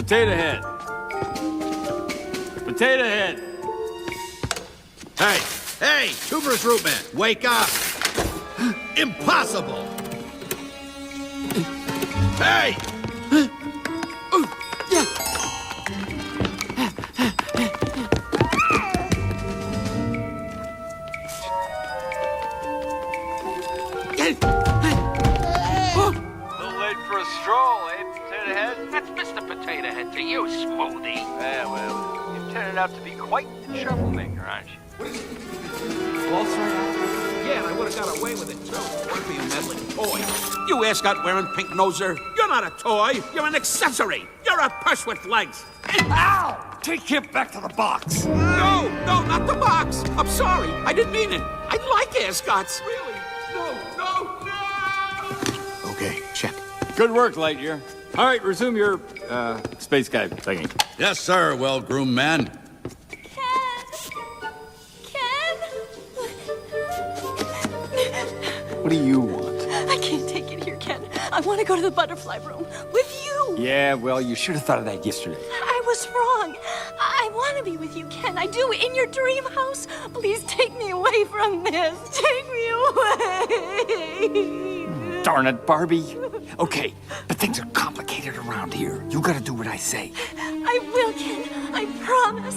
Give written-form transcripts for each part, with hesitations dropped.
Potato Head. Potato Head. Hey, hey, Tuberous Rootman, wake up! Impossible! Hey! For a stroll, eh, Potato Head? That's Mr. Potato Head to you, Smoothie. Yeah, well, you've turned out to be quite the troublemaker, aren't you? Yeah, and I would have got away with it, too. What for you meddling toy? You ascot-wearing pink-noser. You're not a toy. You're an accessory. You're a purse with legs. Ow! Take him back to the box. No, not the box. I'm sorry. I didn't mean it. I like ascots. Really. No. Okay, check. Good work, Lightyear. All right, resume your, space guy thingy. Yes, sir, well-groomed man. What do you want? I can't take it here, Ken. I want to go to the butterfly room with you. Yeah, well, you should have thought of that yesterday. I was wrong. I want to be with you, Ken. I do, in your dream house. Please take me away from this. Take me away. Darn it, Barbie. Okay, but things are complicated around here. You gotta do what I say. I will, Ken. I promise.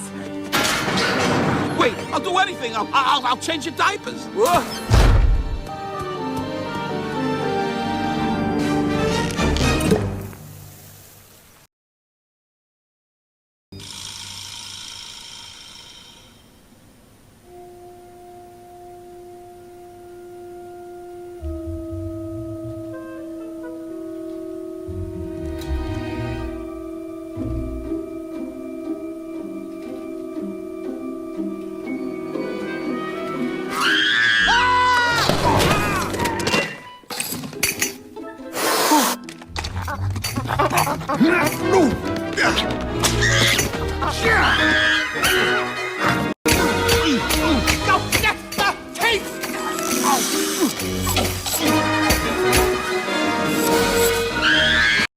Wait, I'll do anything. I'll change your diapers.